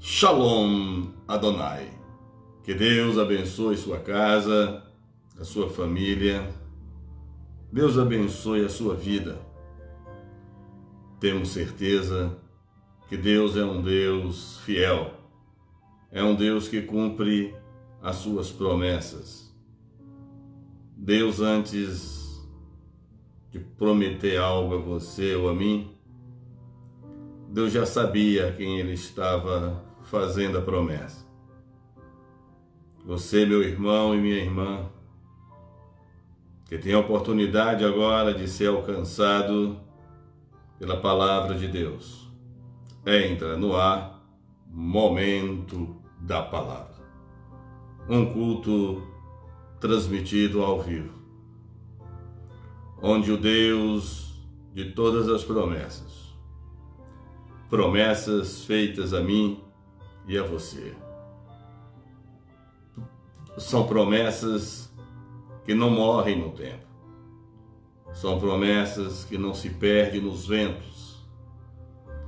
Shalom Adonai. Que Deus abençoe sua casa, a sua família. Deus abençoe a sua vida. Temos certeza que Deus é um Deus fiel. É um Deus que cumpre as suas promessas. Deus, antes de prometer algo a você ou a mim, Deus já sabia quem Ele estava fazendo a promessa. Você, meu irmão e minha irmã, que tem a oportunidade agora de ser alcançado pela palavra de Deus. Entra no ar, Momento da Palavra. Um culto transmitido ao vivo, onde o Deus de todas as promessas feitas a mim e a você, são promessas que não morrem no tempo, são promessas que não se perdem nos ventos,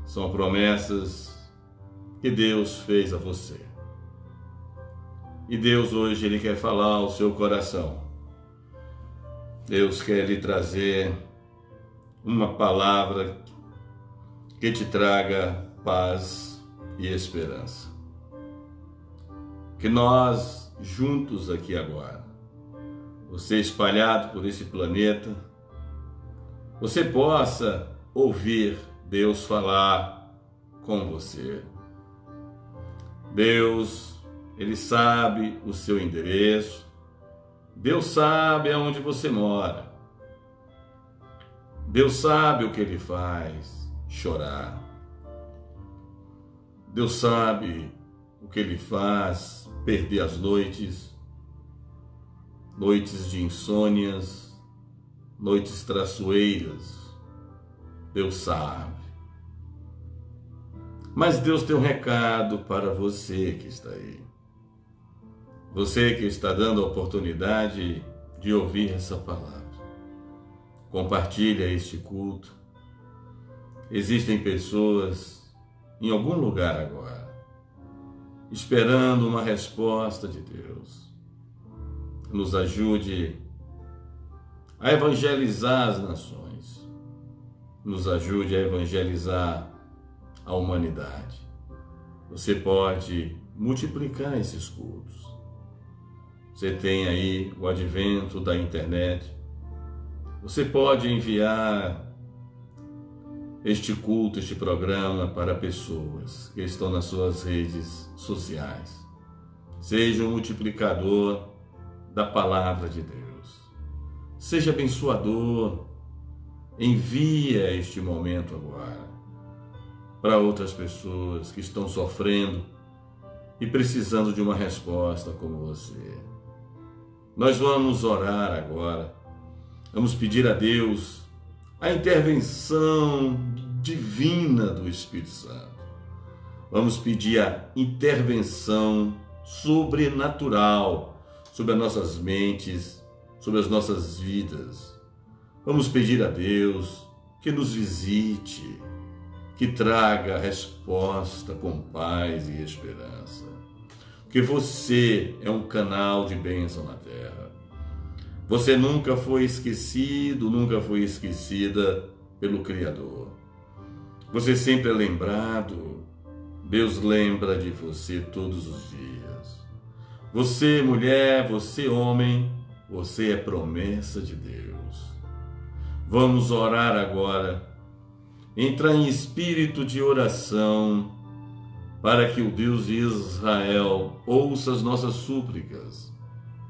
são promessas que Deus fez a você. E Deus hoje Ele quer falar ao seu coração. Deus quer lhe trazer uma palavra que te traga paz e esperança. Que nós juntos aqui agora, você espalhado por esse planeta, você possa ouvir Deus falar com você. Deus, Ele sabe o seu endereço. Deus sabe aonde você mora. Deus sabe o que Ele faz chorar. Deus sabe o que Ele faz perder as noites de insônias, noites traiçoeiras. Deus sabe. Mas Deus tem um recado para você que está aí. Você que está dando a oportunidade de ouvir essa palavra. Compartilha este culto. Existem pessoas em algum lugar agora, esperando uma resposta de Deus. Nos ajude a evangelizar as nações. Nos ajude a evangelizar a humanidade. Você pode multiplicar esses cultos. Você tem aí o advento da internet. Você pode enviar este culto, este programa para pessoas que estão nas suas redes sociais. Seja um multiplicador da palavra de Deus. Seja abençoador. Envia este momento agora para outras pessoas que estão sofrendo e precisando de uma resposta como você. Nós vamos orar agora. Vamos pedir a Deus a intervenção divina do Espírito Santo. Vamos pedir a intervenção sobrenatural sobre as nossas mentes, sobre as nossas vidas. Vamos pedir a Deus que nos visite, que traga resposta com paz e esperança. Porque você é um canal de bênção na terra. Você nunca foi esquecido, nunca foi esquecida pelo Criador. Você sempre é lembrado. Deus lembra de você todos os dias. Você, mulher, você, homem, você é promessa de Deus. Vamos orar agora. Entrar em espírito de oração para que o Deus de Israel ouça as nossas súplicas,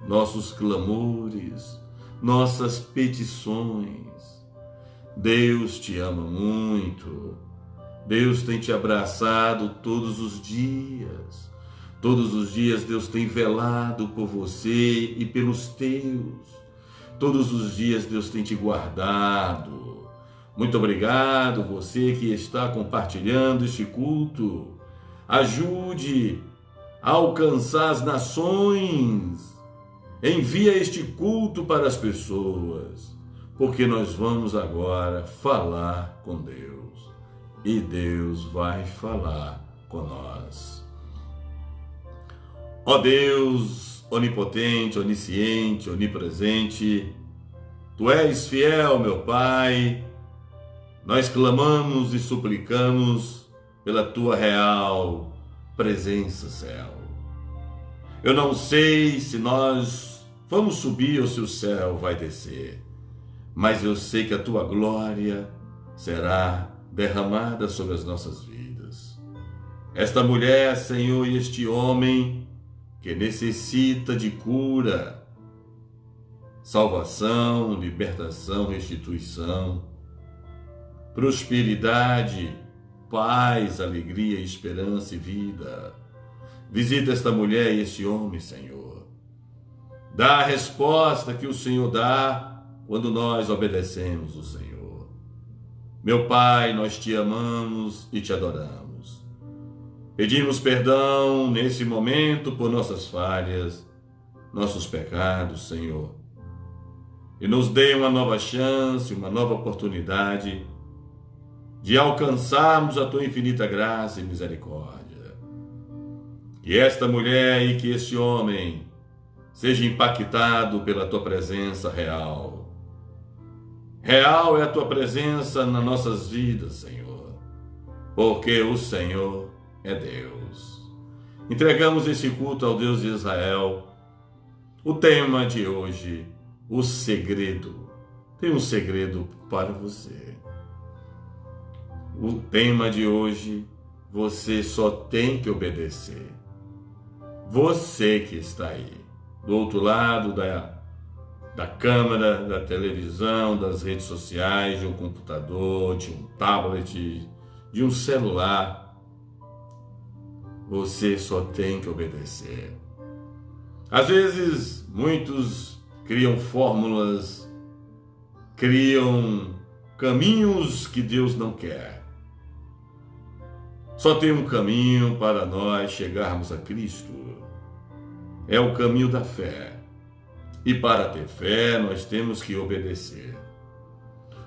nossos clamores, nossas petições. Deus te ama muito. Deus tem te abraçado todos os dias. Todos os dias Deus tem velado por você e pelos teus. Todos os dias Deus tem te guardado. Muito obrigado, você que está compartilhando este culto. Ajude a alcançar as nações. Envia este culto para as pessoas, porque nós vamos agora falar com Deus. E Deus vai falar com nós. Ó Deus, onipotente, onisciente, onipresente, Tu és fiel, meu Pai. Nós clamamos e suplicamos pela Tua real presença, céu. Eu não sei se nós vamos subir ou se o céu vai descer, mas eu sei que a Tua glória será derramada sobre as nossas vidas. Esta mulher, Senhor, e este homem que necessita de cura, salvação, libertação, restituição, prosperidade, paz, alegria, esperança e vida. Visita esta mulher e este homem, Senhor. Dá a resposta que o Senhor dá quando nós obedecemos o Senhor. Meu Pai, nós te amamos e te adoramos. Pedimos perdão nesse momento por nossas falhas, nossos pecados, Senhor. E nos dê uma nova chance, uma nova oportunidade de alcançarmos a Tua infinita graça e misericórdia. Que esta mulher e que este homem seja impactado pela Tua presença real. Real é a Tua presença nas nossas vidas, Senhor, porque o Senhor é Deus. Entregamos esse culto ao Deus de Israel. O tema de hoje, o segredo. Tem um segredo para você. O tema de hoje, você só tem que obedecer. Você que está aí, do outro lado da câmera, da televisão, das redes sociais, de um computador, de um tablet, de um celular, você só tem que obedecer. Às vezes, muitos criam fórmulas, criam caminhos que Deus não quer. Só tem um caminho para nós chegarmos a Cristo. É o caminho da fé. E para ter fé, nós temos que obedecer.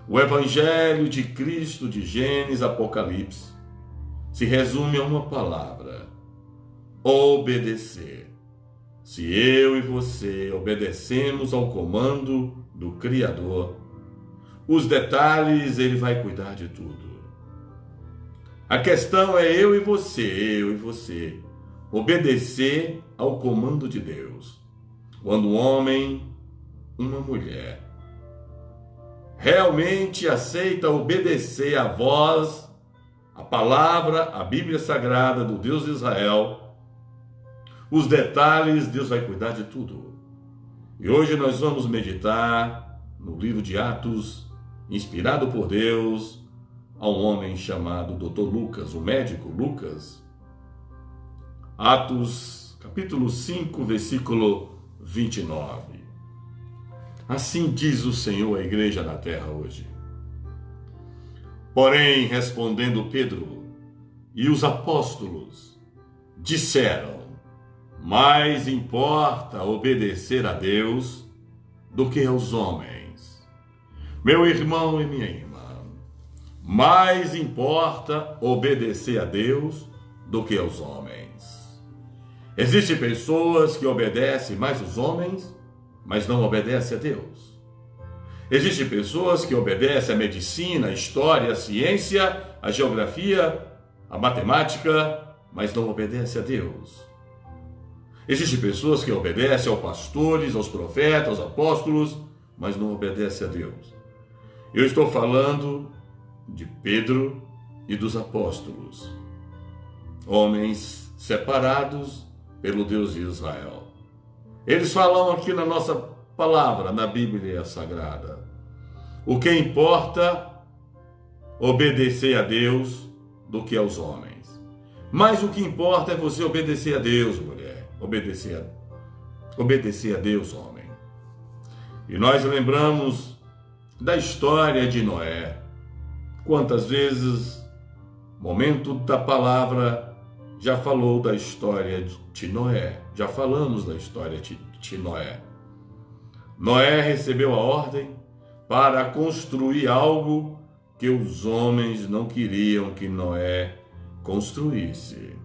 O Evangelho de Cristo, de Gênesis a Apocalipse, se resume a uma palavra: obedecer. Se eu e você obedecemos ao comando do Criador, os detalhes Ele vai cuidar de tudo. A questão é eu e você, obedecer ao comando de Deus. Quando um homem, uma mulher, realmente aceita obedecer à voz, à palavra, à Bíblia Sagrada do Deus de Israel, os detalhes, Deus vai cuidar de tudo. E hoje nós vamos meditar no livro de Atos, inspirado por Deus, a um homem chamado Dr. Lucas, o médico Lucas. Atos, capítulo 5, versículo 29. Assim diz o Senhor à igreja na terra hoje. Porém, respondendo Pedro e os apóstolos, disseram: mais importa obedecer a Deus do que aos homens. Meu irmão e minha irmã, mais importa obedecer a Deus do que aos homens. Existem pessoas que obedecem mais os homens, mas não obedecem a Deus. Existem pessoas que obedecem a medicina, a história, a ciência, a geografia, a matemática, mas não obedecem a Deus. Existem pessoas que obedecem aos pastores, aos profetas, aos apóstolos, mas não obedecem a Deus. Eu estou falando de Pedro e dos apóstolos, homens separados pelo Deus de Israel. Eles falam aqui na nossa palavra, na Bíblia Sagrada: o que importa obedecer a Deus do que aos homens. Mas o que importa é você obedecer a Deus, mulher. Obedecer a Deus, homem. E nós lembramos da história de Noé. Quantas vezes, momento da palavra, já falou da história de Noé. Já falamos da história de Noé. Noé recebeu a ordem para construir algo que os homens não queriam que Noé construísse: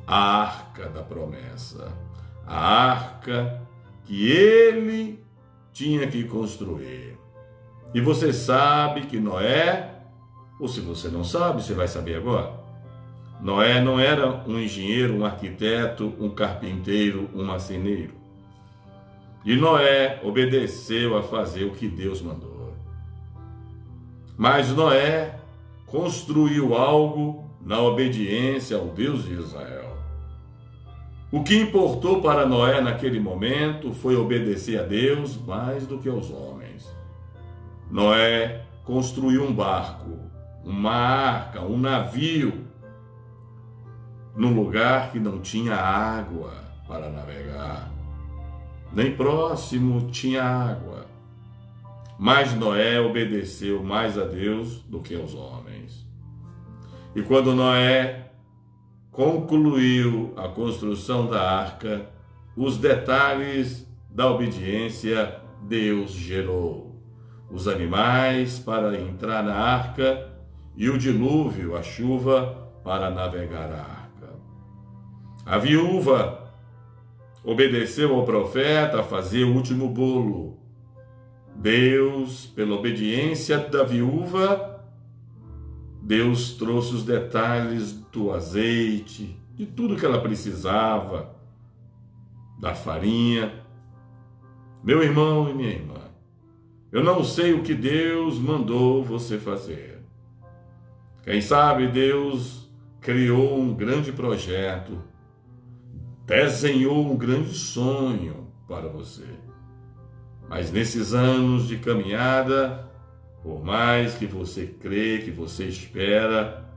a arca da promessa. a arca que ele tinha que construir. E você sabe que Noé, ou se você não sabe, você vai saber agora. Noé não era um engenheiro, um arquiteto, um carpinteiro, um marceneiro. E Noé obedeceu a fazer o que Deus mandou. Mas Noé construiu algo na obediência ao Deus de Israel. O que importou para Noé naquele momento foi obedecer a Deus mais do que aos homens. Noé construiu um barco, uma arca, um navio, num lugar que não tinha água para navegar. Nem próximo tinha água. Mas Noé obedeceu mais a Deus do que aos homens. E quando Noé concluiu a construção da arca, os detalhes da obediência Deus gerou. Os animais para entrar na arca e o dilúvio, a chuva, para navegar a arca. A viúva obedeceu ao profeta a fazer o último bolo. Deus, pela obediência da viúva, Deus trouxe os detalhes do azeite, de tudo que ela precisava, da farinha. Meu irmão e minha irmã, eu não sei o que Deus mandou você fazer. Quem sabe Deus criou um grande projeto, desenhou um grande sonho para você. Mas nesses anos de caminhada, por mais que você crê, que você espera,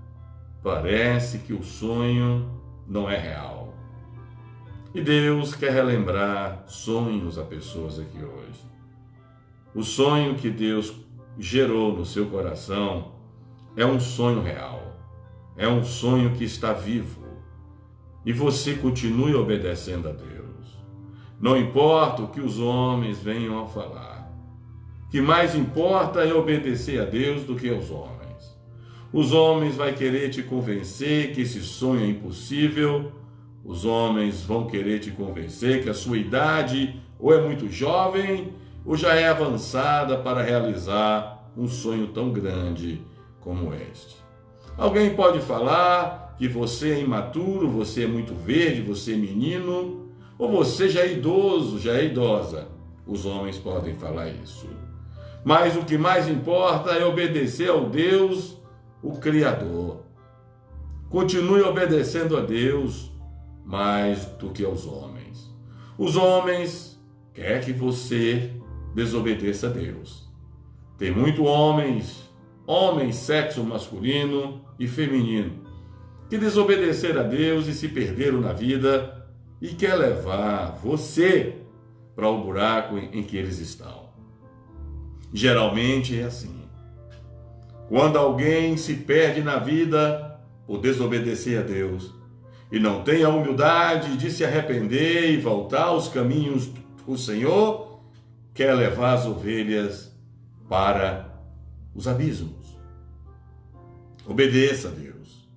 parece que o sonho não é real. E Deus quer relembrar sonhos a pessoas aqui hoje. O sonho que Deus gerou no seu coração é um sonho real. É um sonho que está vivo. E você continue obedecendo a Deus. Não importa o que os homens venham a falar. O que mais importa é obedecer a Deus do que aos homens. Os homens vão querer te convencer que esse sonho é impossível. Os homens vão querer te convencer que a sua idade ou é muito jovem ou já é avançada para realizar um sonho tão grande como este. Alguém pode falar que você é imaturo, você é muito verde, você é menino, ou você já é idoso, já é idosa. Os homens podem falar isso. Mas o que mais importa é obedecer ao Deus, o Criador. Continue obedecendo a Deus mais do que aos homens. Os homens querem que você desobedeça a Deus. Tem muitos homens, sexo masculino e feminino, que desobedeceram a Deus e se perderam na vida e quer levar você para o buraco em que eles estão. Geralmente é assim. Quando alguém se perde na vida por desobedecer a Deus e não tem a humildade de se arrepender e voltar aos caminhos do Senhor, quer levar as ovelhas para os abismos. Obedeça a Deus.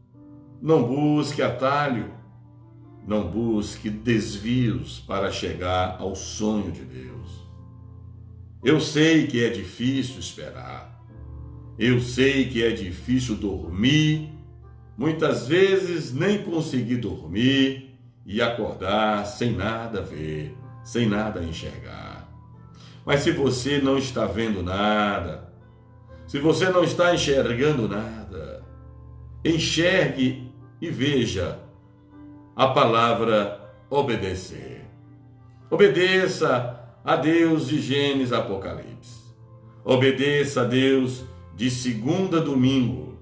Não busque atalho. Não busque desvios para chegar ao sonho de Deus. Eu sei que é difícil esperar. Eu sei que é difícil dormir. Muitas vezes nem conseguir dormir e acordar sem nada ver, sem nada enxergar. Mas se você não está vendo nada, se você não está enxergando nada, enxergue e veja a palavra obedecer. Obedeça a Deus de Gênesis a Apocalipse. Obedeça a Deus de segunda a domingo.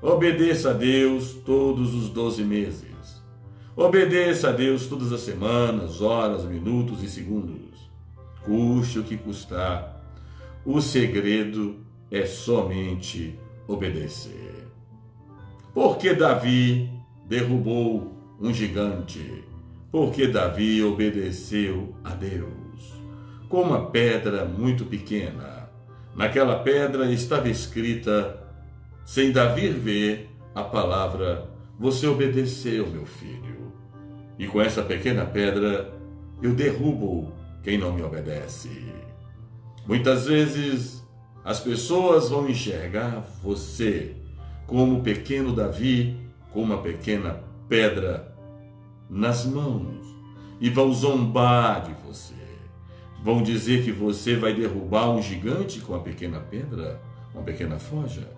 Obedeça a Deus todos os 12 meses. Obedeça a Deus todas as semanas, horas, minutos e segundos. Custe o que custar. O segredo é somente obedecer. Porque Davi derrubou um gigante? Porque Davi obedeceu a Deus com uma pedra muito pequena. Naquela pedra estava escrita, sem Davi ver, a palavra: você obedeceu, meu filho. E com essa pequena pedra, eu derrubo quem não me obedece. Muitas vezes as pessoas vão enxergar você como o pequeno Davi, com uma pequena pedra nas mãos, e vão zombar de você. Vão dizer que você vai derrubar um gigante com uma pequena pedra, uma pequena forja.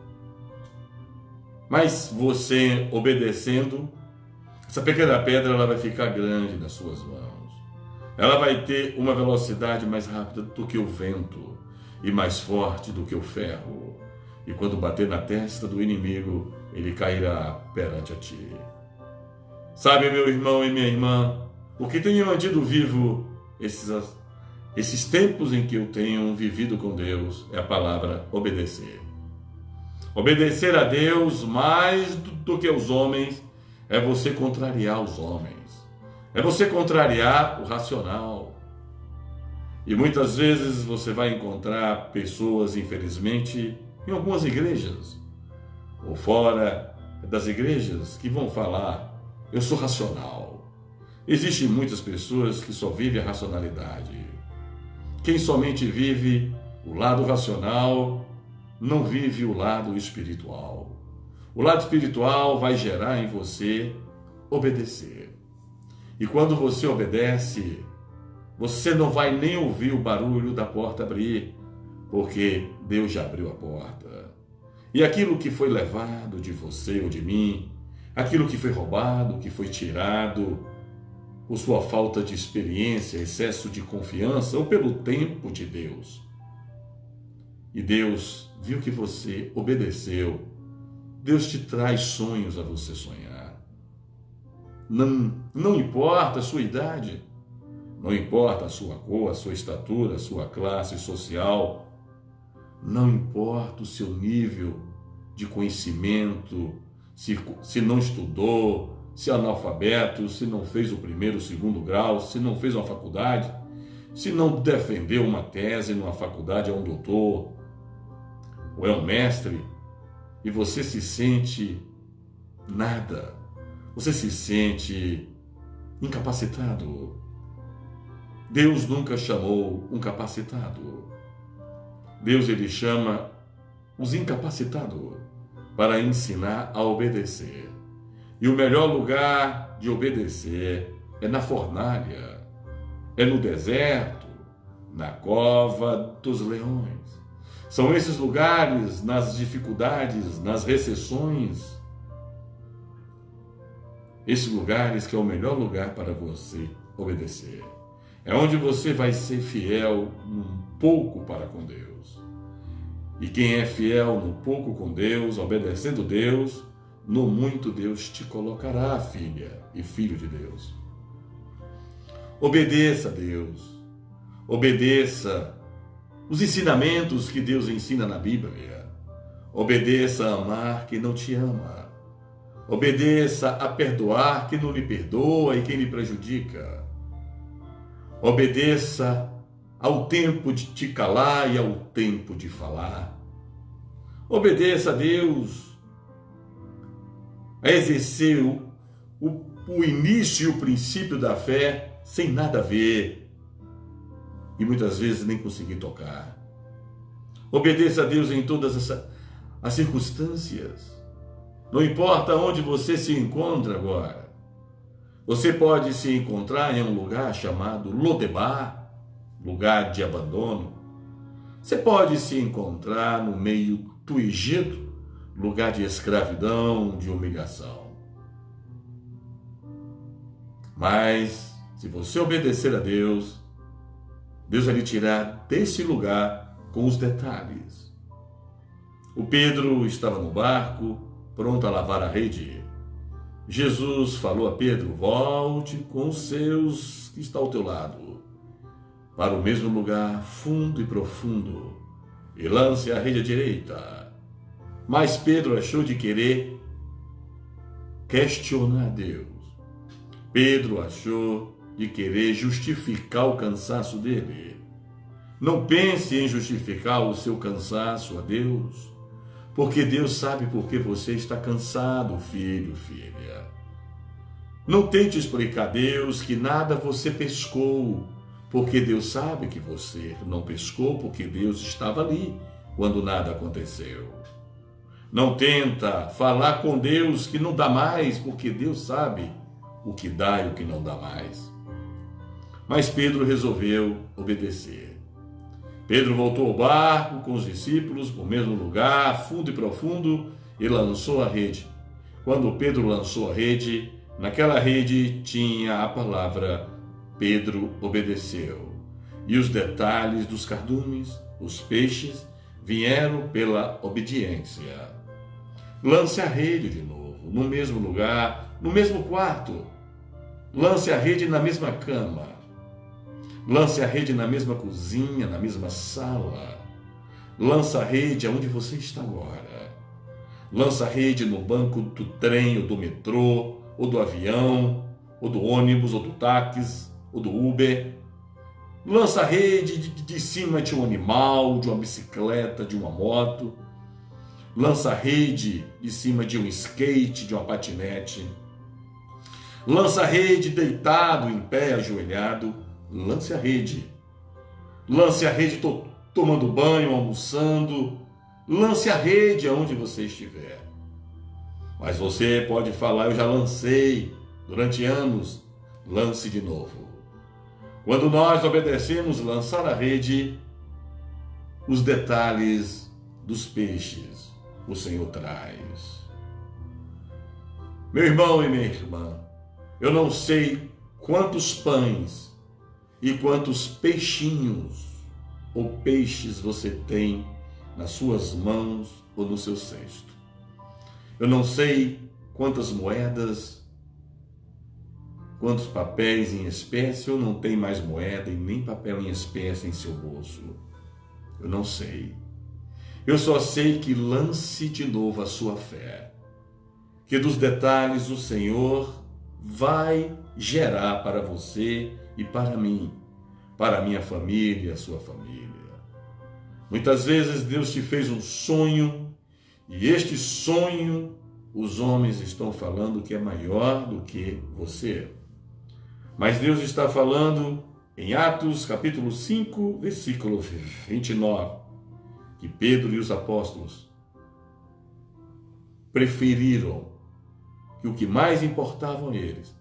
Mas você, obedecendo, essa pequena pedra ela vai ficar grande nas suas mãos. Ela vai ter uma velocidade mais rápida do que o vento e mais forte do que o ferro. E quando bater na testa do inimigo, ele cairá perante a ti. Sabe, meu irmão e minha irmã, o que tem me mantido vivo esses tempos em que eu tenho vivido com Deus é a palavra obedecer. Obedecer a Deus mais do que os homens é você contrariar os homens. É você contrariar o racional. E muitas vezes você vai encontrar pessoas, infelizmente, em algumas igrejas, ou fora das igrejas, que vão falar, eu sou racional. Existem muitas pessoas que só vivem a racionalidade. Quem somente vive o lado racional, não vive o lado espiritual. O lado espiritual vai gerar em você obedecer. E quando você obedece, você não vai nem ouvir o barulho da porta abrir, porque Deus já abriu a porta. E aquilo que foi levado de você ou de mim, aquilo que foi roubado, que foi tirado, por sua falta de experiência, excesso de confiança ou pelo tempo de Deus. E Deus viu que você obedeceu. Deus te traz sonhos a você sonhar. Não importa a sua idade, não importa a sua cor, a sua estatura, a sua classe social, não importa o seu nível de conhecimento, se não estudou, se é analfabeto, se não fez o primeiro, o segundo grau, se não fez uma faculdade, se não defendeu uma tese numa faculdade, é um doutor, ou é um mestre, e você se sente nada, você se sente incapacitado. Deus nunca chamou um capacitado. Deus, ele chama os incapacitados para ensinar a obedecer. E o melhor lugar de obedecer é na fornalha, é no deserto, na cova dos leões. São esses lugares, nas dificuldades, nas recessões, esses lugares que é o melhor lugar para você obedecer. É onde você vai ser fiel num pouco para com Deus. E quem é fiel no pouco com Deus, obedecendo Deus, no muito Deus te colocará, filha e filho de Deus. Obedeça a Deus. Obedeça os ensinamentos que Deus ensina na Bíblia. Obedeça a amar quem não te ama. Obedeça a perdoar quem não lhe perdoa e quem lhe prejudica. Obedeça ao tempo de te calar e ao tempo de falar. Obedeça a Deus a exercer o início e o princípio da fé sem nada a ver e muitas vezes nem conseguir tocar. Obedeça a Deus em todas as circunstâncias. Não importa onde você se encontra agora. Você pode se encontrar em um lugar chamado Lodebar, lugar de abandono. Você pode se encontrar no meio do Egito, lugar de escravidão, de humilhação. Mas, se você obedecer a Deus, Deus vai lhe tirar desse lugar com os detalhes. O Pedro estava no barco, pronto a lavar a rede. Jesus falou a Pedro, volte com os seus que está ao teu lado, para o mesmo lugar fundo e profundo, e lance a rede à direita. Mas Pedro achou de querer questionar Deus. Pedro achou de querer justificar o cansaço dele. Não pense em justificar o seu cansaço a Deus, porque Deus sabe por que você está cansado, filho, filha. Não tente explicar a Deus que nada você pescou, porque Deus sabe que você não pescou, porque Deus estava ali quando nada aconteceu. Não tenta falar com Deus que não dá mais, porque Deus sabe o que dá e o que não dá mais. Mas Pedro resolveu obedecer. Pedro voltou ao barco com os discípulos, para o mesmo lugar, fundo e profundo, e lançou a rede. Quando Pedro lançou a rede, naquela rede tinha a palavra Pedro obedeceu. E os detalhes dos cardumes, os peixes, vieram pela obediência. Lance a rede de novo, no mesmo lugar, no mesmo quarto. Lance a rede na mesma cama. Lance a rede na mesma cozinha, na mesma sala. Lança a rede aonde você está agora. Lança a rede no banco do trem, ou do metrô, ou do avião, ou do ônibus, ou do táxi, ou do Uber. Lança a rede de cima de um animal, de uma bicicleta, de uma moto. Lança a rede de cima de um skate, de uma patinete. Lança a rede deitado, em pé, ajoelhado. Lance a rede. Lance a rede tomando banho, almoçando. Lance a rede aonde você estiver. Mas você pode falar, eu já lancei durante anos. Lance de novo. Quando nós obedecemos lançar a rede, os detalhes dos peixes o Senhor traz. Meu irmão e minha irmã, eu não sei quantos pães e quantos peixinhos ou peixes você tem nas suas mãos ou no seu cesto. Eu não sei quantas moedas, quantos papéis em espécie, ou não tem mais moeda e nem papel em espécie em seu bolso. Eu não sei. Eu só sei que lance de novo a sua fé, que dos detalhes o Senhor vai gerar para você e para mim, para a minha família e a sua família. Muitas vezes Deus te fez um sonho, e este sonho os homens estão falando que é maior do que você. Mas Deus está falando em Atos capítulo 5, versículo 29, que Pedro e os apóstolos preferiram que o que mais importava a eles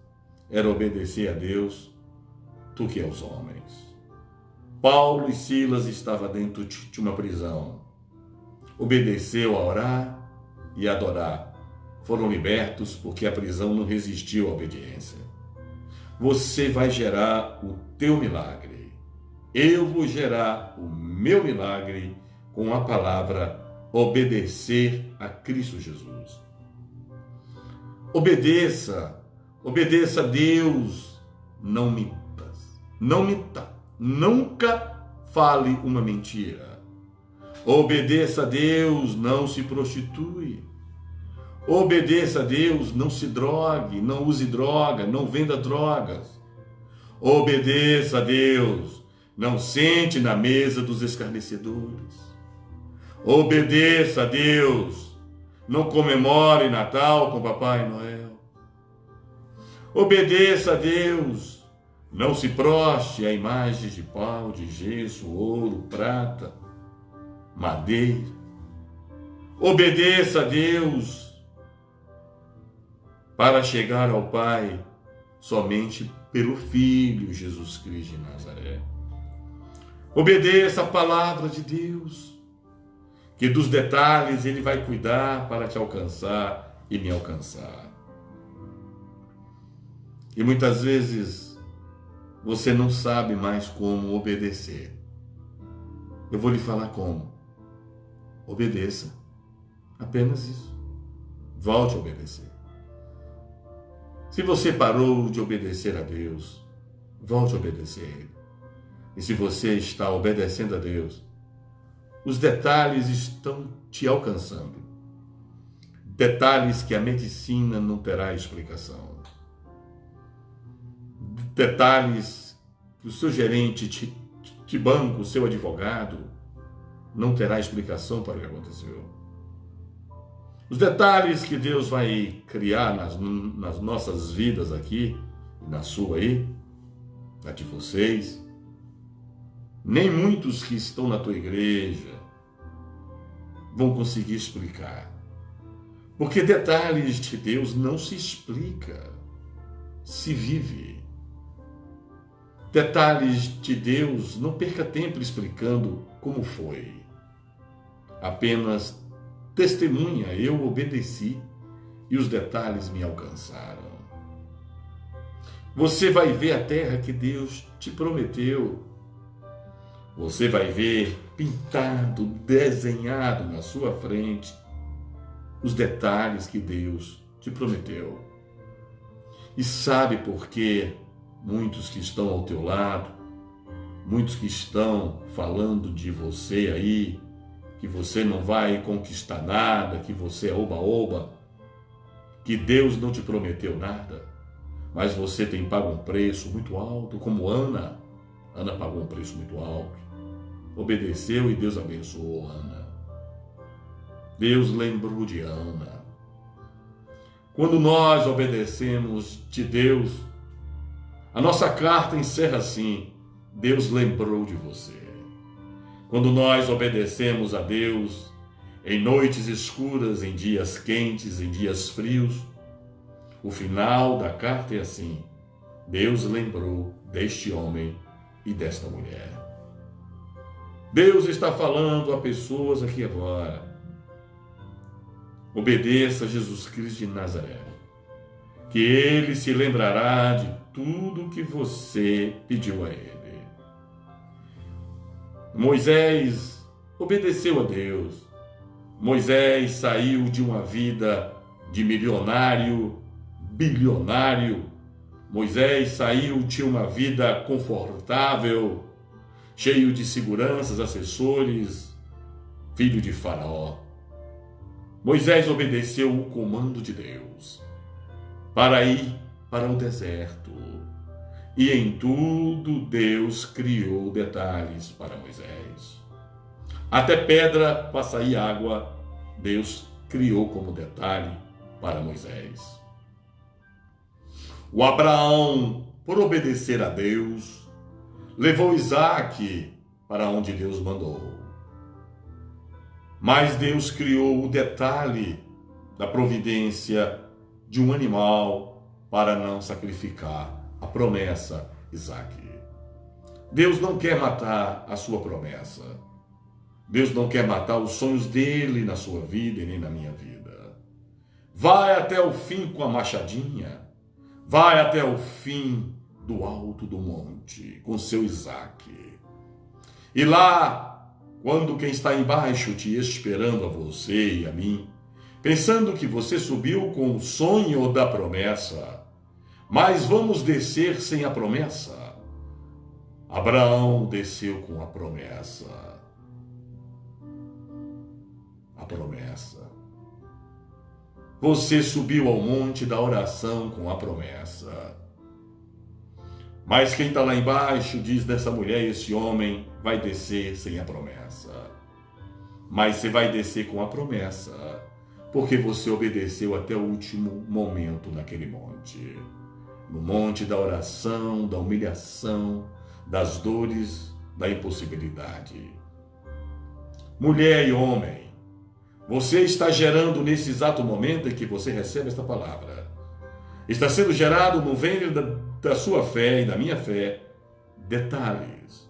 era obedecer a Deus do que aos homens. Paulo e Silas estavam dentro de uma prisão. Obedeceu a orar e adorar. Foram libertos porque a prisão não resistiu à obediência. Você vai gerar o teu milagre. Eu vou gerar o meu milagre com a palavra obedecer a Cristo Jesus. Obedeça a Deus, não mintas, não minta, nunca fale uma mentira. Obedeça a Deus, não se prostitui. Obedeça a Deus, não se drogue, não use droga, não venda drogas. Obedeça a Deus, não sente na mesa dos escarnecedores. Obedeça a Deus, não comemore Natal com Papai Noel. Obedeça a Deus, não se proste a imagens de pau, de gesso, ouro, prata, madeira. Obedeça a Deus para chegar ao Pai somente pelo Filho Jesus Cristo de Nazaré. Obedeça a palavra de Deus, que dos detalhes Ele vai cuidar para te alcançar e me alcançar. E muitas vezes você não sabe mais como obedecer. Eu vou lhe falar como. Obedeça. Apenas isso. Volte a obedecer. Se você parou de obedecer a Deus, volte a obedecer a Ele. E se você está obedecendo a Deus, os detalhes estão te alcançando. Detalhes que a medicina não terá explicação. Detalhes que o seu gerente de banco, o seu advogado, não terá explicação para o que aconteceu. Os detalhes que Deus vai criar nas nossas vidas aqui, na sua aí, na de vocês, nem muitos que estão na tua igreja vão conseguir explicar. Porque detalhes de Deus não se explica, se vive. Detalhes de Deus, não perca tempo explicando como foi. Apenas testemunha, eu obedeci e os detalhes me alcançaram. Você vai ver a terra que Deus te prometeu. Você vai ver pintado, desenhado na sua frente os detalhes que Deus te prometeu. E sabe por quê? Muitos que estão ao teu lado, muitos que estão falando de você aí, que você não vai conquistar nada, que você é oba-oba, que Deus não te prometeu nada, mas você tem pago um preço muito alto, como Ana. Ana pagou um preço muito alto, obedeceu e Deus abençoou Ana. Deus lembrou de Ana. Quando nós obedecemos de Deus, a nossa carta encerra assim: Deus lembrou de você. Quando nós obedecemos a Deus, em noites escuras, em dias quentes, em dias frios, o final da carta é assim: Deus lembrou deste homem e desta mulher. Deus está falando a pessoas aqui agora. Obedeça a Jesus Cristo de Nazaré, que Ele se lembrará de tudo que você pediu a Ele. Moisés obedeceu a Deus. Moisés saiu de uma vida de milionário, bilionário. Moisés saiu de uma vida confortável, cheio de seguranças, assessores, filho de Faraó. Moisés obedeceu o comando de Deus para ir para o deserto. E em tudo Deus criou detalhes para Moisés. Até pedra para sair água, Deus criou como detalhe para Moisés. O Abraão, por obedecer a Deus, levou Isaque para onde Deus mandou. Mas Deus criou o detalhe da providência de um animal para não sacrificar a promessa, Isaque. Deus não quer matar a sua promessa. Deus não quer matar os sonhos dele na sua vida e nem na minha vida. Vai até o fim com a machadinha. Vai até o fim do alto do monte com seu Isaque. E lá, quando quem está embaixo te esperando a você e a mim, pensando que você subiu com o sonho da promessa, mas vamos descer sem a promessa. Abraão desceu com a promessa. A promessa. Você subiu ao monte da oração com a promessa. Mas quem está lá embaixo, diz dessa mulher, esse homem vai descer sem a promessa. Mas você vai descer com a promessa, porque você obedeceu até o último momento naquele monte. No monte da oração, da humilhação, das dores, da impossibilidade. Mulher e homem, você está gerando nesse exato momento em que você recebe esta palavra. Está sendo gerado no ventre da sua fé e da minha fé detalhes.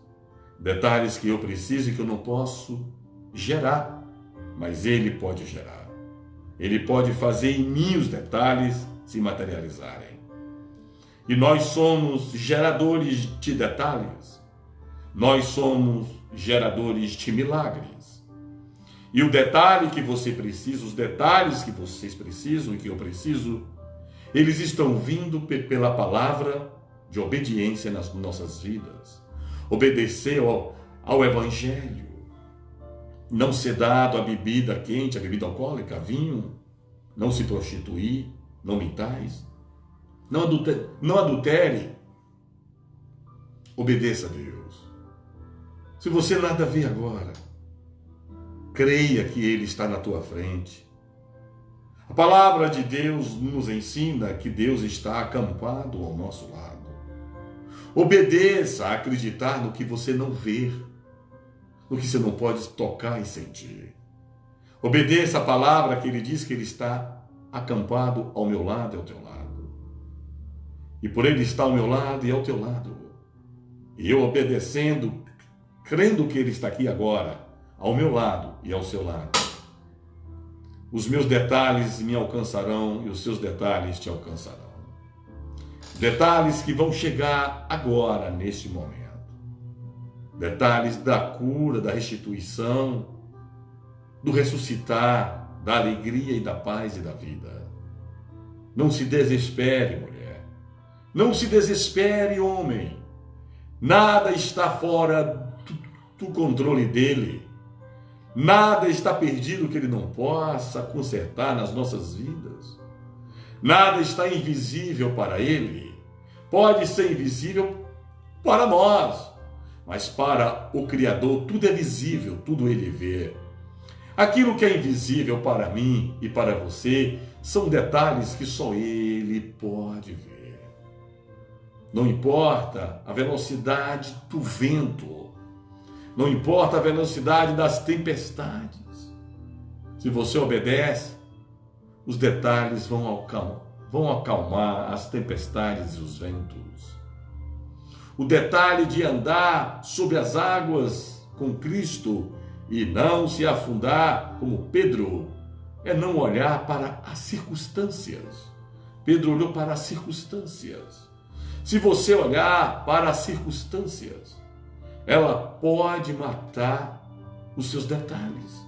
Detalhes que eu preciso e que eu não posso gerar, mas Ele pode gerar. Ele pode fazer em mim os detalhes se materializarem. E nós somos geradores de detalhes. Nós somos geradores de milagres. E o detalhe que você precisa, os detalhes que vocês precisam e que eu preciso, eles estão vindo pela palavra de obediência nas nossas vidas. Obedecer ao Evangelho. Não ser dado a bebida quente, a bebida alcoólica, vinho. Não se prostituir, não mentais. Não adultere. Obedeça a Deus. Se você nada vê agora, creia que Ele está na tua frente. A palavra de Deus nos ensina que Deus está acampado ao nosso lado. Obedeça a acreditar no que você não vê, no que você não pode tocar e sentir. Obedeça a palavra que ele diz que ele está acampado ao meu lado e ao teu lado. E por ele estar ao meu lado e ao teu lado, e eu obedecendo, crendo que ele está aqui agora, ao meu lado e ao seu lado, os meus detalhes me alcançarão e os seus detalhes te alcançarão. Detalhes que vão chegar agora, neste momento. Detalhes da cura, da restituição, do ressuscitar, da alegria e da paz e da vida. Não se desespere, mulher. Não se desespere, homem. Nada está fora do controle dele. Nada está perdido que ele não possa consertar nas nossas vidas. Nada está invisível para ele. Pode ser invisível para nós, mas para o Criador tudo é visível, tudo ele vê. Aquilo que é invisível para mim e para você são detalhes que só ele pode ver. Não importa a velocidade do vento, não importa a velocidade das tempestades. Se você obedece, os detalhes vão acalmar as tempestades e os ventos. O detalhe de andar sobre as águas com Cristo e não se afundar como Pedro é não olhar para as circunstâncias. Pedro olhou para as circunstâncias. Se você olhar para as circunstâncias, ela pode matar os seus detalhes.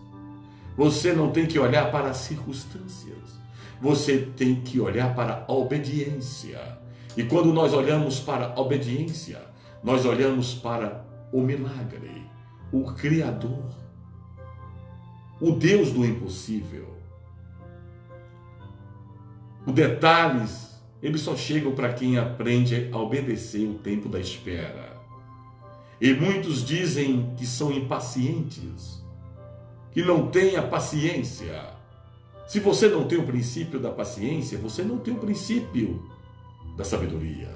Você não tem que olhar para as circunstâncias. Você tem que olhar para a obediência. E quando nós olhamos para a obediência, nós olhamos para o milagre, o Criador, o Deus do impossível. Os detalhes, eles só chegam para quem aprende a obedecer o tempo da espera. E muitos dizem que são impacientes, que não têm a paciência. Se você não tem o princípio da paciência, você não tem o princípio da sabedoria.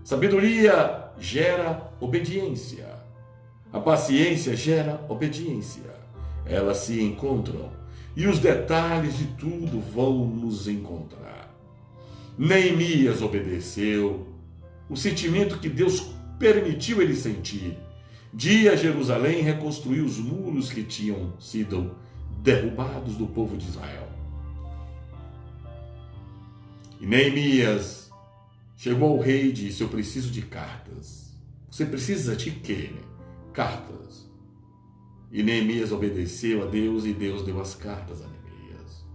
Sabedoria gera obediência. A paciência gera obediência. Elas se encontram e os detalhes de tudo vão nos encontrar. Neemias obedeceu o sentimento que Deus permitiu ele sentir. De ir a Jerusalém reconstruir os muros que tinham sido derrubados do povo de Israel. E Neemias chegou ao rei e disse: eu preciso de cartas. Você precisa de quê? Cartas. E Neemias obedeceu a Deus e Deus deu as cartas a Neemias.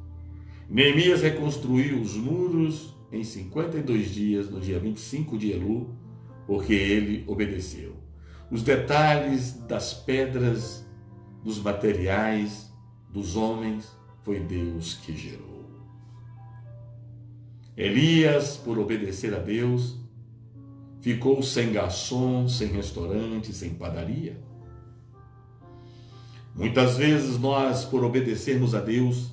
Neemias reconstruiu os muros em 52 dias, no dia 25 de Elu, porque ele obedeceu. Os detalhes das pedras, dos materiais, dos homens, foi Deus que gerou. Elias, por obedecer a Deus, ficou sem garçom, sem restaurante, sem padaria. Muitas vezes nós, por obedecermos a Deus,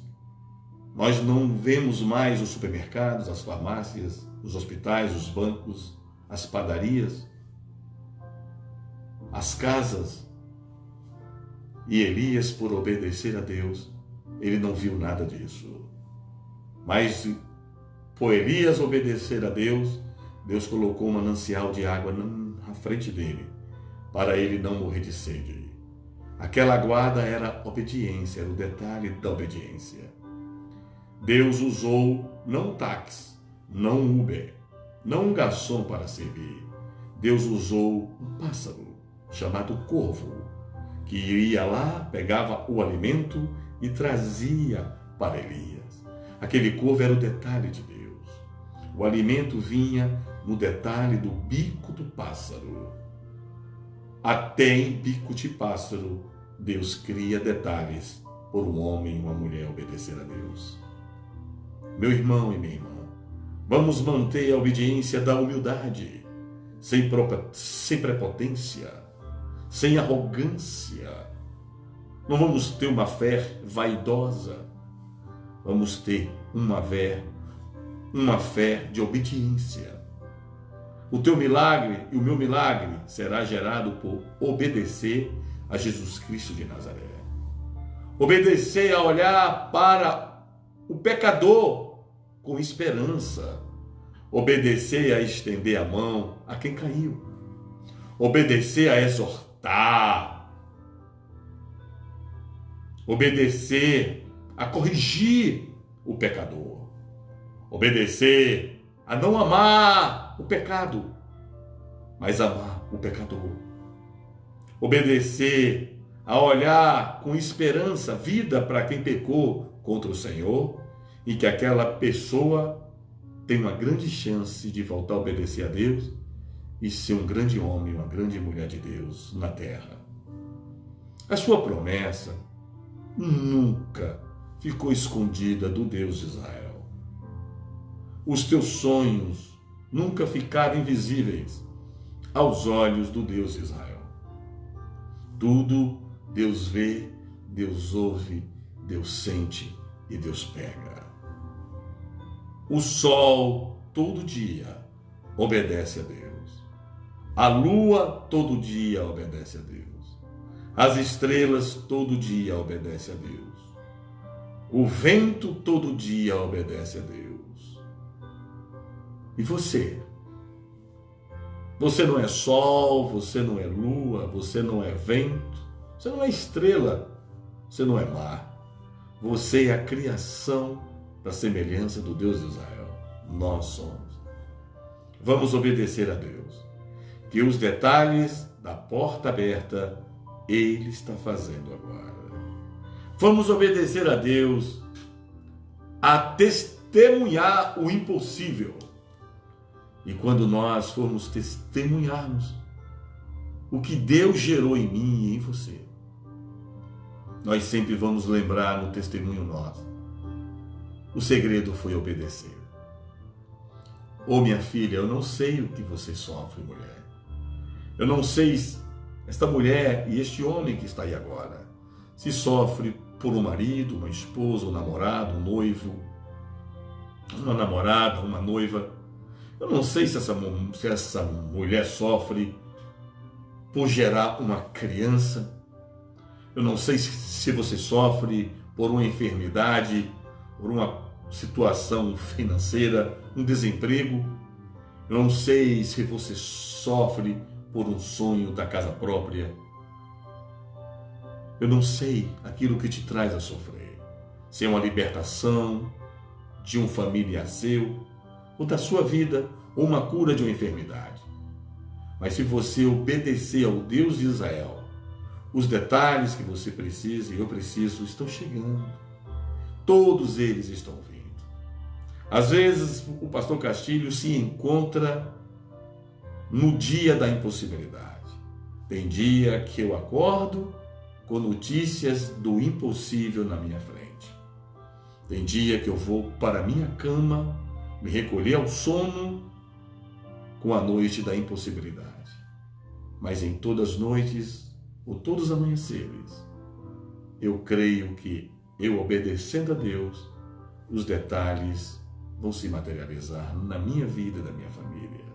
nós não vemos mais os supermercados, as farmácias, os hospitais, os bancos, as padarias, as casas. E Elias, por obedecer a Deus, ele não viu nada disso. Mas, por Elias obedecer a Deus, Deus colocou um manancial de água na frente dele, para ele não morrer de sede. Aquela guarda era obediência, era o detalhe da obediência. Deus usou não um táxi, não um Uber, não um garçom para servir. Deus usou um pássaro chamado corvo, que ia lá, pegava o alimento e trazia para Elias. Aquele corvo era o detalhe de Deus. O alimento vinha no detalhe do bico do pássaro. Até em bico de pássaro, Deus cria detalhes por um homem e uma mulher obedecer a Deus. Meu irmão e minha irmã, vamos manter a obediência da humildade, sem prepotência, sem arrogância. Não vamos ter uma fé vaidosa. vamos ter uma fé de obediência. O teu milagre e o meu milagre será gerado por obedecer a Jesus Cristo de Nazaré. Obedecer a olhar para o pecador com esperança. Obedecer a estender a mão a quem caiu. Obedecer a exortar. Obedecer a corrigir o pecador. Obedecer a não amar o pecado, mas amar o pecador. Obedecer a olhar com esperança vida para quem pecou contra o Senhor e que aquela pessoa tem uma grande chance de voltar a obedecer a Deus e ser um grande homem, uma grande mulher de Deus na terra. A sua promessa nunca ficou escondida do Deus de Israel. Os teus sonhos nunca ficaram invisíveis aos olhos do Deus de Israel. Tudo Deus vê, Deus ouve, Deus sente e Deus pega. O sol todo dia obedece a Deus. A lua todo dia obedece a Deus. As estrelas todo dia obedecem a Deus. O vento todo dia obedece a Deus. E você? Você não é sol, você não é lua, você não é vento, você não é estrela, você não é mar. Você é a criação da semelhança do Deus de Israel. Nós somos. Vamos obedecer a Deus, que os detalhes da porta aberta Ele está fazendo agora. Vamos obedecer a Deus a testemunhar o impossível. E quando nós formos testemunharmos o que Deus gerou em mim e em você, nós sempre vamos lembrar no testemunho nosso. O segredo foi obedecer. Ô minha filha, eu não sei o que você sofre, mulher. Eu não sei esta mulher e este homem que está aí agora, se sofre por um marido, uma esposa, um namorado, um noivo, uma namorada, uma noiva. Eu não sei se essa mulher sofre por gerar uma criança. Eu não sei se você sofre por uma enfermidade, por uma situação financeira, um desemprego. Eu não sei se você sofre por um sonho da casa própria. Eu não sei aquilo que te traz a sofrer. Se é uma libertação de um familiar seu, ou da sua vida, ou uma cura de uma enfermidade. Mas se você obedecer ao Deus de Israel, os detalhes que você precisa e eu preciso estão chegando. Todos eles estão vindo. Às vezes o pastor Castilho se encontra no dia da impossibilidade. Tem dia que eu acordo com notícias do impossível na minha frente. Tem dia que eu vou para a minha cama, me recolher ao sono com a noite da impossibilidade. Mas em todas as noites, ou todos os amanheceres, eu creio que eu obedecendo a Deus, os detalhes vão se materializar na minha vida e da minha família.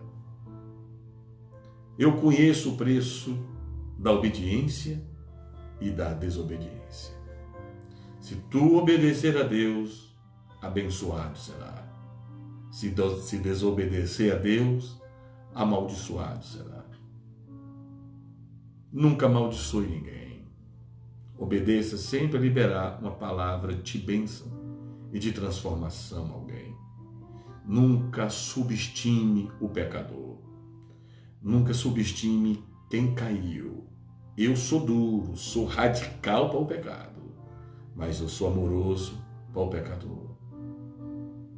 Eu conheço o preço da obediência e da desobediência. Se tu obedecer a Deus, abençoado será. Se desobedecer a Deus, amaldiçoado será. Nunca amaldiçoe ninguém. Obedeça sempre a liberar uma palavra de bênção e de transformação a alguém. Nunca subestime o pecador. Nunca subestime quem caiu. Eu sou duro, sou radical para o pecado, mas eu sou amoroso para o pecador.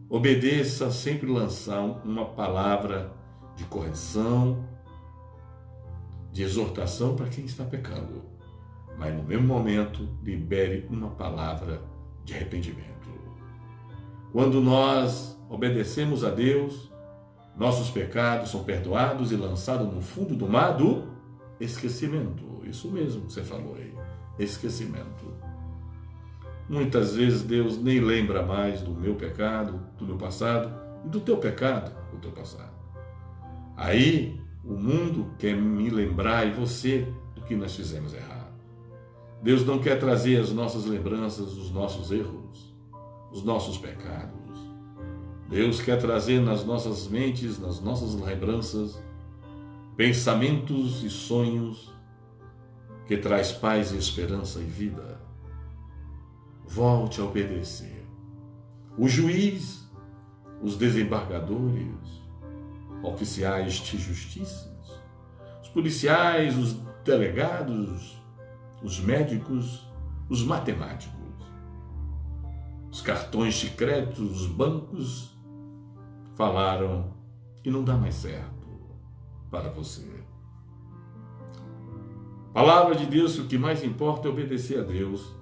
Obedeça sempre lançar uma palavra de correção, de exortação para quem está pecando, mas no mesmo momento libere uma palavra de arrependimento. Quando nós obedecemos a Deus, nossos pecados são perdoados e lançados no fundo do mar do esquecimento. Isso mesmo que você falou aí, esquecimento. Muitas vezes Deus nem lembra mais do meu pecado, do meu passado, e do teu pecado, do teu passado. Aí o mundo quer me lembrar, e você, do que nós fizemos errado. Deus não quer trazer as nossas lembranças, os nossos erros, os nossos pecados. Deus quer trazer nas nossas mentes, nas nossas lembranças, pensamentos e sonhos que traz paz e esperança e vida. Volte a obedecer. O juiz, os desembargadores, oficiais de justiça, os policiais, os delegados, os médicos, os matemáticos, os cartões de crédito, os bancos falaram que não dá mais certo para você. Palavra de Deus, o que mais importa é obedecer a Deus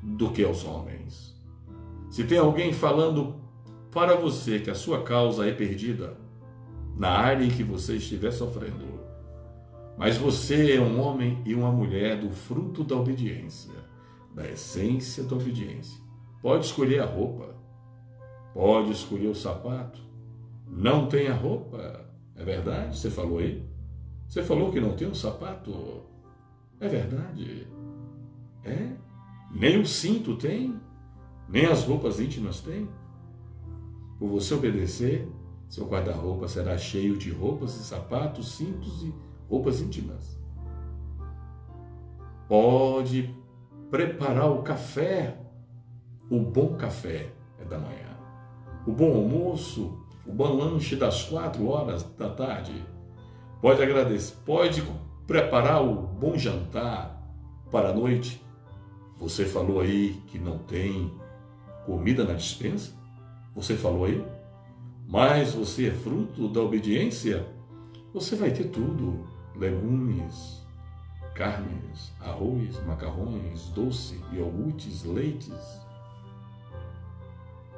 do que aos homens. Se tem alguém falando para você que a sua causa é perdida na área em que você estiver sofrendo, mas você é um homem e uma mulher do fruto da obediência, da essência da obediência, pode escolher a roupa, pode escolher o sapato, não tem a roupa, é verdade? Você falou aí? Você falou que não tem um sapato, é verdade? É? Nem o cinto tem, nem as roupas íntimas tem. Por você obedecer, seu guarda-roupa será cheio de roupas e sapatos, cintos e roupas íntimas. Pode preparar o café. O bom café é da manhã. O bom almoço, o bom lanche das 4 horas da tarde. Pode agradecer, pode preparar o bom jantar para a noite. Você falou aí que não tem comida na despensa? Você falou aí? Mas você é fruto da obediência? Você vai ter tudo: legumes, carnes, arroz, macarrões, doce, iogurtes, leites,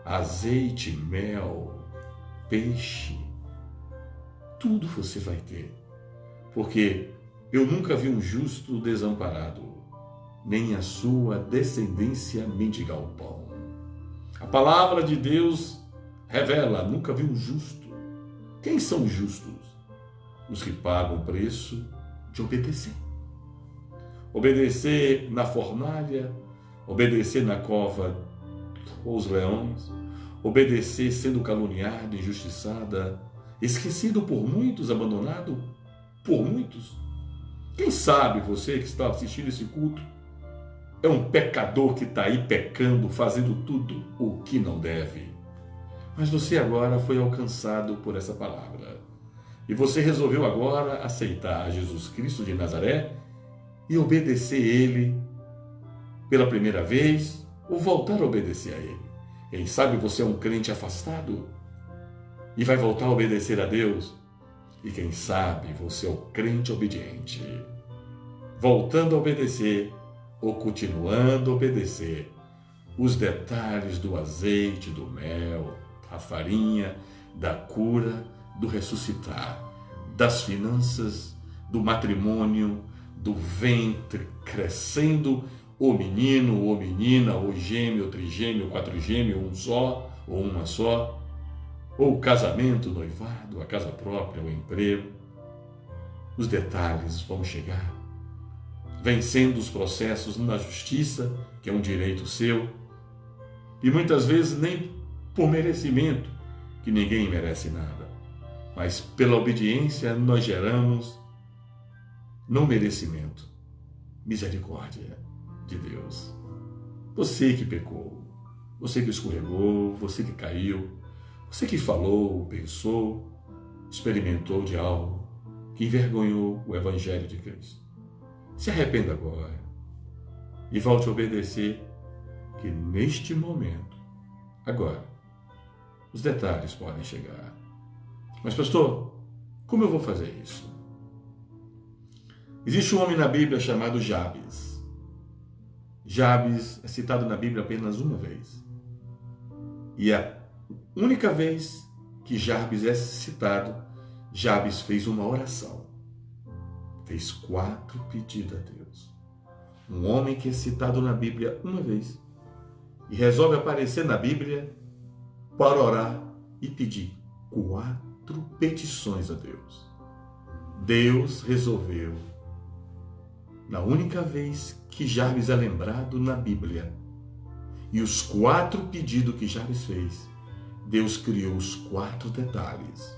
azeite, mel, peixe. Tudo você vai ter. Porque eu nunca vi um justo desamparado, nem a sua descendência mendigar o pão. A palavra de Deus revela: nunca vi um justo. Quem são os justos? Os que pagam o preço de obedecer. Obedecer na fornalha, obedecer na cova os leões, obedecer sendo caluniada, injustiçada, esquecido por muitos, abandonado por muitos. Quem sabe você que está assistindo esse culto é um pecador que está aí pecando, fazendo tudo o que não deve. Mas você agora foi alcançado por essa palavra. E você resolveu agora aceitar Jesus Cristo de Nazaré e obedecer a Ele pela primeira vez, ou voltar a obedecer a Ele. Quem sabe você é um crente afastado e vai voltar a obedecer a Deus. E quem sabe você é o crente obediente, voltando a obedecer ou continuando a obedecer os detalhes do azeite, do mel, da farinha, da cura, do ressuscitar, das finanças, do matrimônio, do ventre crescendo, o menino, ou menina, ou gêmeo, ou trigêmeo, ou quatrigêmeo, um só, ou uma só, ou o casamento, o noivado, a casa própria, o emprego. Os detalhes vão chegar, vencendo os processos na justiça, que é um direito seu, e muitas vezes nem por merecimento, que ninguém merece nada, mas pela obediência nós geramos, não merecimento, misericórdia de Deus. Você que pecou, você que escorregou, você que caiu, você que falou, pensou, experimentou de algo que envergonhou o Evangelho de Cristo. Se arrependa agora e volte a obedecer, que neste momento, agora, os detalhes podem chegar. Mas, pastor, como eu vou fazer isso? Existe um homem na Bíblia chamado Jabes. Jabes é citado na Bíblia apenas uma vez. E a única vez que Jabes é citado, Jabes fez uma oração. Fez 4 pedidos a Deus. um homem que é citado na Bíblia uma vez e resolve aparecer na Bíblia para orar e pedir 4 petições a Deus. Deus resolveu, na única vez que Jabes é lembrado na Bíblia, e os 4 pedidos que Jabes fez, Deus criou os 4 detalhes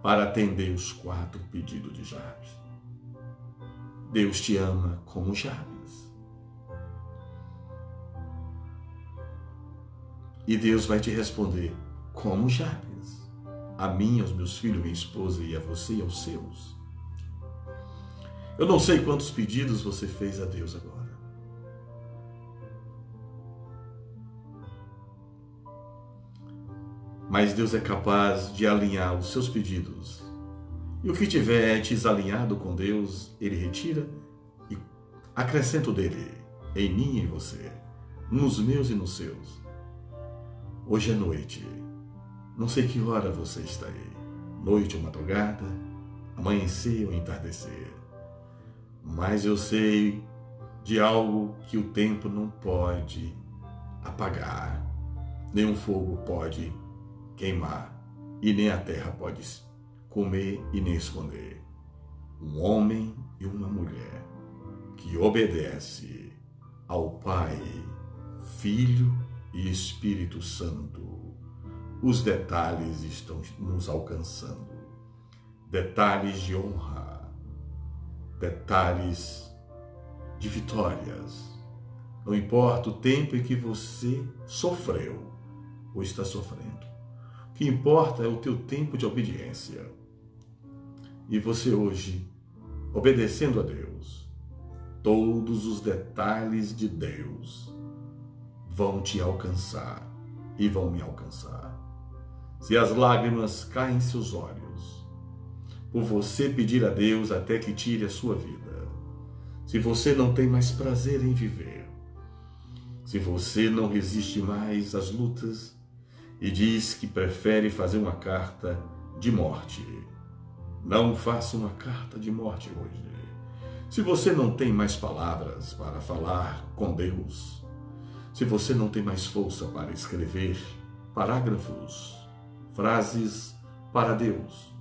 para atender os 4 pedidos de Jabes. Deus te ama como Jabes. E Deus vai te responder como Jabes. A mim, aos meus filhos, minha esposa, e a você e aos seus. Eu não sei quantos pedidos você fez a Deus agora. Mas Deus é capaz de alinhar os seus pedidos. E o que tiver desalinhado com Deus, Ele retira e acrescenta o dele, em mim e em você, nos meus e nos seus. Hoje é noite. Não sei que hora você está aí. Noite ou madrugada, amanhecer ou entardecer. Mas eu sei de algo que o tempo não pode apagar. Nem um fogo pode queimar. E nem a terra pode comer e nem esconder. Um homem e uma mulher que obedece ao Pai, Filho e Espírito Santo. Os detalhes estão nos alcançando. Detalhes de honra, detalhes de vitórias. Não importa o tempo em que você sofreu ou está sofrendo. O que importa é o teu tempo de obediência. E você hoje, obedecendo a Deus, todos os detalhes de Deus vão te alcançar e vão me alcançar. Se as lágrimas caem em seus olhos, por você pedir a Deus até que tire a sua vida, se você não tem mais prazer em viver, se você não resiste mais às lutas e diz que prefere fazer uma carta de morte, não faça uma carta de morte hoje. Se você não tem mais palavras para falar com Deus, se você não tem mais força para escrever parágrafos, frases para Deus,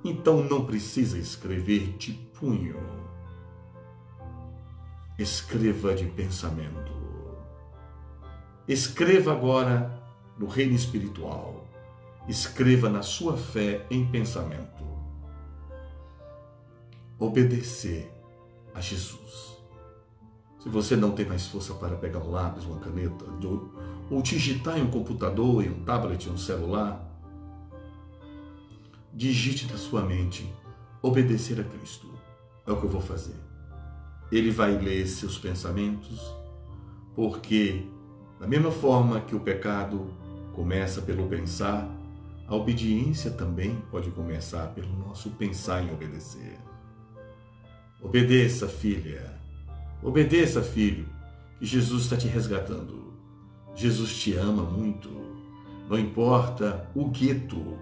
então não precisa escrever de punho. Escreva de pensamento. Escreva agora no reino espiritual. Escreva na sua fé em pensamento. Obedecer a Jesus. Se você não tem mais força para pegar um lápis, uma caneta, ou digitar em um computador, em um tablet, em um celular, digite na sua mente, obedecer a Cristo. É o que eu vou fazer. Ele vai ler seus pensamentos, porque da mesma forma que o pecado começa pelo pensar, a obediência também pode começar pelo nosso pensar em obedecer. Obedeça, filha. Obedeça, filho, que Jesus está te resgatando. Jesus te ama muito. Não importa o gueto,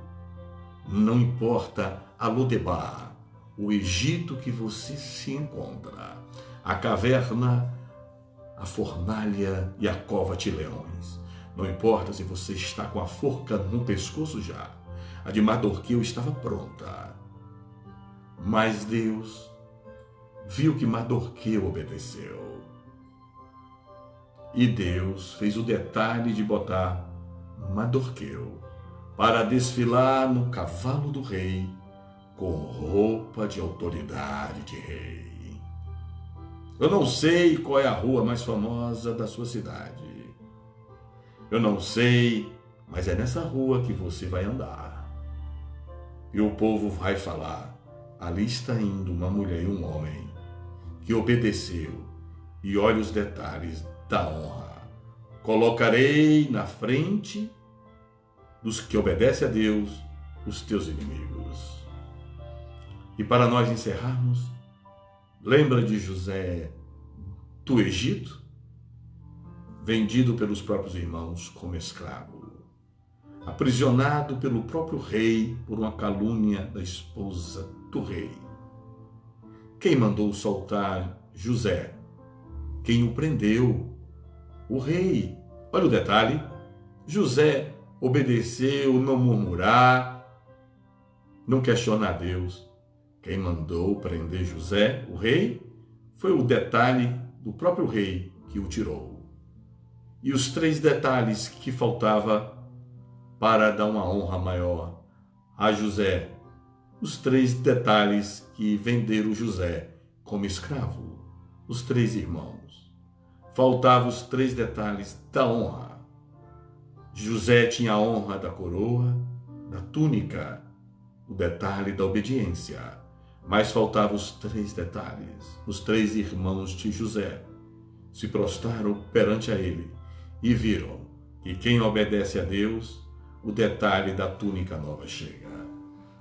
não importa a Lodebar, o Egito que você se encontra, a caverna, a fornalha e a cova de leões. Não importa se você está com a forca no pescoço já. A de Mardoqueu estava pronta. Mas Deus viu que Mardoqueu obedeceu. E Deus fez o detalhe de botar Mardoqueu para desfilar no cavalo do rei com roupa de autoridade de rei. Eu não sei qual é a rua mais famosa da sua cidade. Eu não sei, mas é nessa rua que você vai andar. E o povo vai falar, ali está indo uma mulher e um homem que obedeceu, e olha os detalhes da honra. Colocarei na frente dos que obedecem a Deus os teus inimigos. E para nós encerrarmos, lembra de José do Egito, vendido pelos próprios irmãos como escravo, aprisionado pelo próprio rei por uma calúnia da esposa do rei. Quem mandou soltar José quem o prendeu? O rei. Olha o detalhe. José obedeceu, não murmurar, não questionar Deus. Quem mandou prender José, o rei, foi o detalhe do próprio rei que o tirou. E os 3 detalhes que faltava para dar uma honra maior a José. Os 3 detalhes que venderam José como escravo. Os 3 irmãos. Faltavam os 3 detalhes da honra. José tinha a honra da coroa, da túnica, o detalhe da obediência. Mas faltavam os 3 detalhes. Os 3 irmãos de José se prostraram perante a ele e viram que quem obedece a Deus, o detalhe da túnica nova chega.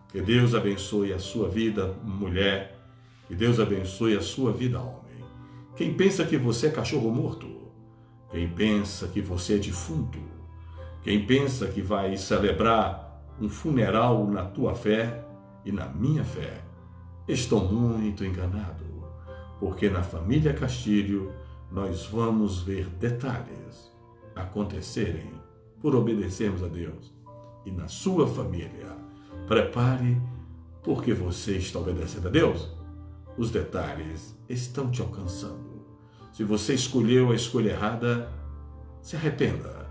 Que Deus abençoe a sua vida, mulher. Que Deus abençoe a sua vida, homem. Quem pensa que você é cachorro morto, quem pensa que você é defunto, quem pensa que vai celebrar um funeral na tua fé e na minha fé, estão muito enganados, porque na família Castilho nós vamos ver detalhes acontecerem por obedecermos a Deus. E na sua família, prepare, porque você está obedecendo a Deus. Os detalhes estão te alcançando. Se você escolheu a escolha errada, se arrependa,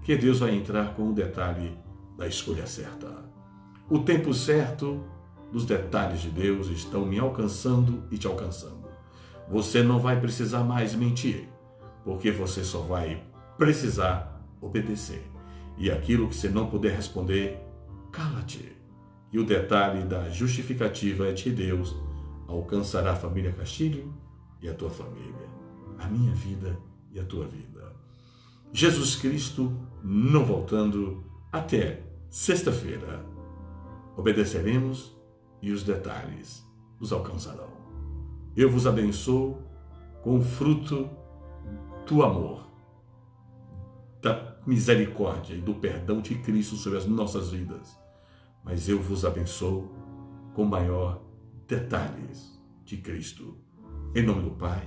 que Deus vai entrar com o detalhe da escolha certa. O tempo certo dos detalhes de Deus estão me alcançando e te alcançando. Você não vai precisar mais mentir, porque você só vai precisar obedecer. E aquilo que você não puder responder, cala-te. E o detalhe da justificativa é de Deus alcançará a família Castilho e a tua família, a minha vida e a tua vida. Jesus Cristo não voltando até sexta-feira. Obedeceremos e os detalhes nos alcançarão. Eu vos abençoo com o fruto do amor, da misericórdia e do perdão de Cristo sobre as nossas vidas. Mas eu vos abençoo com maior detalhes de Cristo. Em nome do Pai,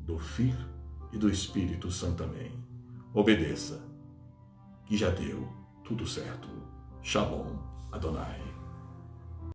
do Filho e do Espírito Santo. Amém. Obedeça, que já deu tudo certo. Shalom Adonai.